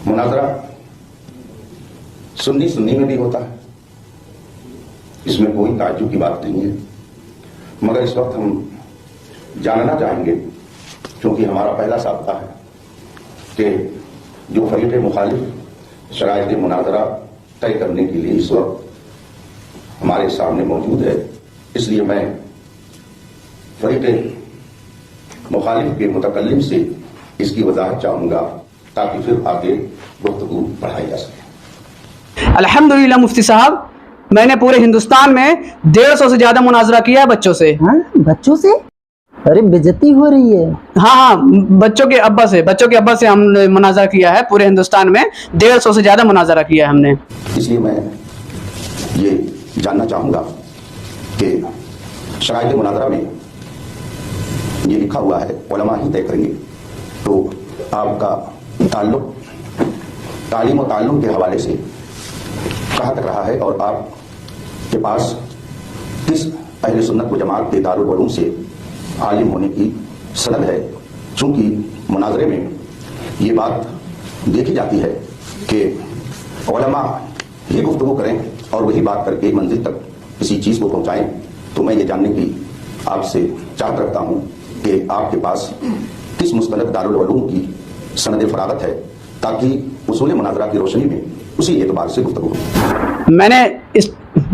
मुनाजरा सुन्नी सुन्नी में भी होता है, इसमें कोई ताज्जुब की बात नहीं है, मगर इस वक्त हम जानना चाहेंगे, क्योंकि हमारा पहला साबता है कि जो फरीक़ मुखालिफ शराइत मुनाजरा तय करने के लिए इस वक्त हमारे सामने मौजूद है, इसलिए मैं फरीक़ मुखालिफ के मुतकल्लिम से इसकी वजाहत चाहूँगा ताकि फिर आगे गुफ्तगू बढ़ाई जा सके। अल्हम्दुलिल्लाह मुफ्ती साहब, मैंने पूरे हिंदुस्तान में 150 से ज्यादा मुनाजरा किया है बच्चों से। हाँ, बच्चों से? अरे बेइज्जती हो रही है। हाँ, बच्चों के अब्बा से हमने मुनाजरा किया है। पूरे हिंदुस्तान में 150 से ज्यादा मुनाजरा किया है हमने। इसलिए मैं ये जानना चाहूँगा कि शराइत मुनाजरा में ये लिखा हुआ है उलमा ही तय करेंगे, तो आपका ताल्लुक तालीम और ताल्लुम के हवाले से कहाँ तक रहा है और आपके पास किस अहले सुन्नत व जमात के दारुल उलूम से आलिम होने की सनद है? चूँकि मुनाजरे में ये बात देखी जाती है कि उलमा ही गुफ्तगू करें और वही बात करके मंजिल तक किसी चीज़ को पहुँचाएं, तो मैं ये जानने की आपसे चाहत रखता हूँ कि आपके पास किस मुस्तनद दारुल उलूम की सनद फरागत है, ताकि उसूल मुनाजरा की रोशनी में उसी एतबार से गुफ्तगू हो।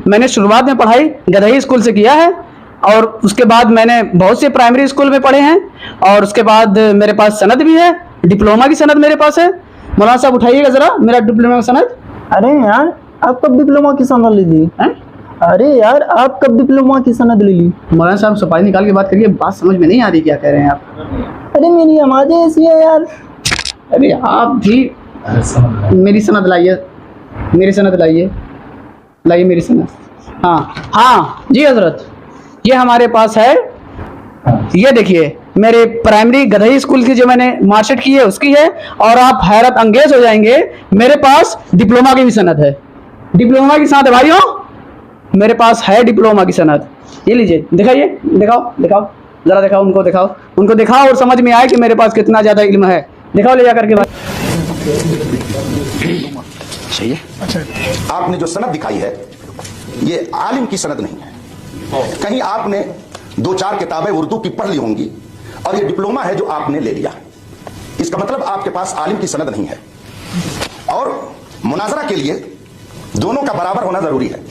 मैंने शुरुआत में पढ़ाई गदही स्कूल से किया है, और उसके बाद मैंने बहुत से प्राइमरी स्कूल में पढ़े हैं, और उसके बाद मेरे पास सनद भी है, डिप्लोमा की सनद मेरे पास है। मौलाना साहब उठाइएगा ज़रा मेरा डिप्लोमा की सनद। अरे यार, आप कब डिप्लोमा की सनद ले ली? अरे यार, आप कब डिप्लोमा की सनद ले ली? मौलाना साहब सफाई निकाल के बात करिए, बात समझ में नहीं आ रही क्या कह रहे हैं आप। अरे मेरी आवाज़ें ऐसी है यार। अरे आप भी मेरी सनद लाइए, मेरी सनद लाइए मेरी सनद। हाँ जी हजरत, ये हमारे पास है, ये देखिए मेरे प्राइमरी गदही स्कूल की जो मैंने मार्कशीट की है उसकी है, और आप हैरत अंगेज हो जाएंगे, मेरे पास डिप्लोमा की भी सनद है। डिप्लोमा की सनद भाइयों, मेरे पास है डिप्लोमा की सनद। ये लीजिए, दिखाइए, दिखाओ ज़रा, दिखाओ उनको दिखाओ और समझ में आए कि मेरे पास कितना ज़्यादा इल्म है। दिखाओ ले जाकर के बात। सही है। अच्छा, आपने जो सनद दिखाई है ये आलिम की सनद नहीं है। कहीं आपने 2-4 किताबें उर्दू की पढ़ ली होंगी और ये डिप्लोमा है जो आपने ले लिया। इसका मतलब आपके पास आलिम की सनद नहीं है, और मुनाजरा के लिए दोनों का बराबर होना जरूरी है।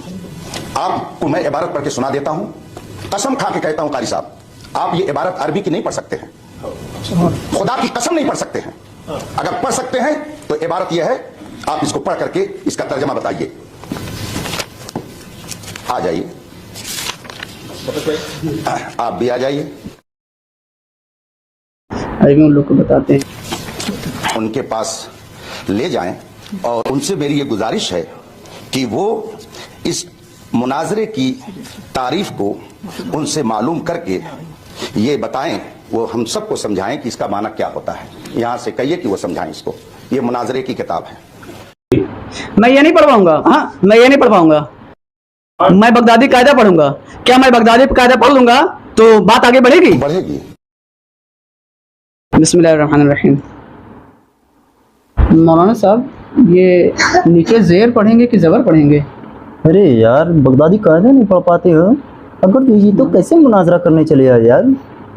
आपको मैं इबारत पढ़ के सुना देता हूं, कसम खा के कहता हूं कारी साहब, आप ये इबारत अरबी की नहीं पढ़ सकते हैं, खुदा की कसम नहीं पढ़ सकते हैं। अगर पढ़ सकते हैं तो इबारत यह है, आप इसको पढ़ करके इसका तर्जमा बताइए। आ जाइए, आप भी आ जाइए। अभी उन लोग को बताते हैं, उनके पास ले जाएं और उनसे मेरी ये गुजारिश है कि वो इस मुनाजरे की तारीफ को उनसे मालूम करके ये बताएं, वो हम सबको समझाएं कि इसका माना क्या होता है। यहाँ से कहिए कि वो समझाएं इसको। ये मुनाजरे की किताब है। मैं ये नहीं पढ़ पाऊंगा। हाँ, मैं ये नहीं पढ़ पाऊंगा। मैं बगदादी कायदा पढ़ूंगा। क्या मैं बगदादी कायदा पढ़ लूंगा तो बात आगे बढ़ेगी? बिस्मिल्लाहिर्रहमानिर्रहीम। मौलाना साहब, ये नीचे जेर पढ़ेंगे कि जबर पढ़ेंगे? अरे यार, बगदादी कायदा नहीं पढ़ पाते हो? अगर तो ये तो कैसे मुनाजरा करने चले आए यार?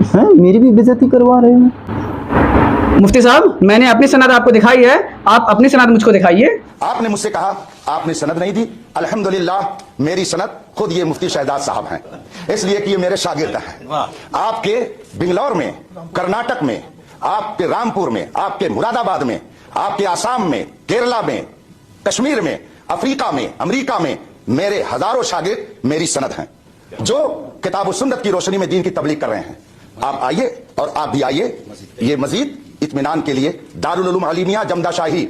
हैं, मेरी भी बेइज्जती करवा रहे हैं। मुफ्ती साहब, मैंने अपनी सनद आपको दिखाई है, आप अपनी सनद मुझको दिखाइए। आपने मुझसे कहा आपने सनद नहीं दी। अल्हम्दुलिल्लाह, मेरी सनद खुद ये मुफ्ती शहजाद साहब हैं, इसलिए कि ये मेरे शागिर्द हैं। आपके बिंगलौर में, कर्नाटक में, आपके रामपुर में, आपके मुरादाबाद में, आपके आसाम में, केरला में, कश्मीर में, अफ्रीका में, अमेरिका में मेरे हजारों शागिर्द मेरी सनद हैं, जो किताब सुन्नत की रोशनी में दीन की तबलीग कर रहे हैं। आप आइए और आप भी आइए। ये मजीद इत्मीनान के लिए दारुल उलूम अलीमिया जमदा शाही,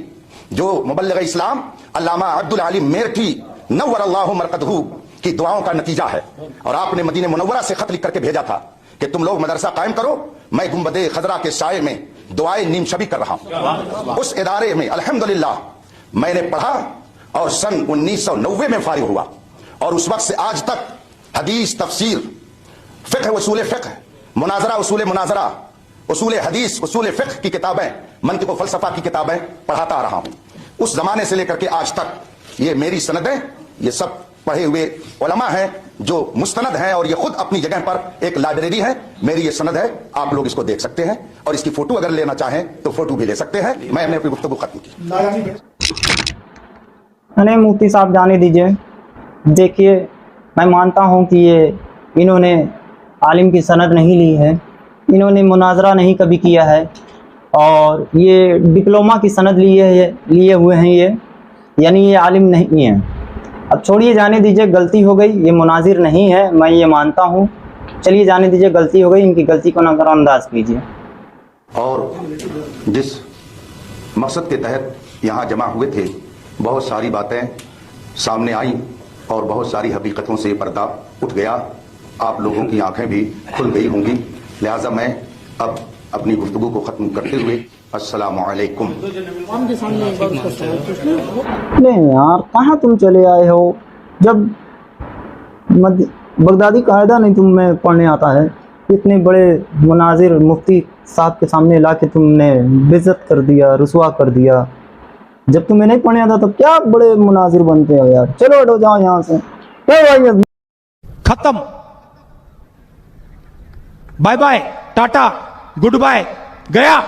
जो मुबल्लिग इस्लाम अल्लामा अब्दुल अलीम मेरठी नव्वरल्लाहु मरकदहू की दुआओं का नतीजा है। और आपने मदीने मुनव्वरा से खत लिख करके भेजा था कि तुम लोग मदरसा कायम करो, मैं गुंबदे खजरा के साये में दुआए नीम शबी कर रहा हूं। उस इदारे में अल्हम्दुलिल्लाह मैंने पढ़ा और सन 1990 में फारिग हुआ, और उस वक्त से आज तक हदीस, तफसीर, फिक्र, उसूल फिक्र, मुनाजरा, उसूल मुनाजरा, उसूल हदीस, उसूल फिक्र की किताबें, मंतिक व फलसफा की किताबें पढ़ाता आ रहा हूं। उस जमाने से लेकर के आज तक ये मेरी सनद है, ये सब पढ़े हुए उलमा हैं जो मुस्तनद हैं और ये खुद अपनी जगह पर एक लाइब्रेरी है। मेरी ये सनद है, आप लोग इसको देख सकते हैं और इसकी फोटो अगर लेना चाहें तो फोटो भी ले सकते हैं। मैंने अपनी गुफ्तगू खत्म की। अरे मुफ्ती साहब जाने दीजिए। देखिए मैं मानता हूँ कि ये इन्होंने आलिम की सनद नहीं ली है, इन्होंने मुनाजरा नहीं कभी किया है और ये डिप्लोमा की सनद लिए हुए हैं ये, यानी ये आलिम नहीं है। अब छोड़िए, जाने दीजिए, गलती हो गई, ये मुनाजिर नहीं है, मैं ये मानता हूँ। चलिए जाने दीजिए, गलती हो गई, इनकी गलती को नज़रअंदाज कीजिए। और जिस मकसद के तहत यहाँ जमा हुए थे, बहुत सारी बातें सामने आई और बहुत सारी हकीकतों से पर्दा उठ गया। आप लोगों की आंखें भी खुल गई होंगी। लिहाजा मैं अब अपनी गुफ्तगू को ख़त्म करते हुए अस्सलामु अलैकुम। नहीं यार, कहाँ तुम चले आए हो? जब बगदादी कायदा नहीं तुम्हें पढ़ने आता है, इतने बड़े मुनाजिर मुफ्ती साहब के सामने ला के तुमने बेइज्जत कर दिया, रुसवा कर दिया। जब तुम्हें नहीं पढ़ने आता तो क्या बड़े मुनाजिर बनते हो यार। चलो हटो, जाओ यहाँ से। खत्म, बाय बाय, टाटा, गुड बाय, गया।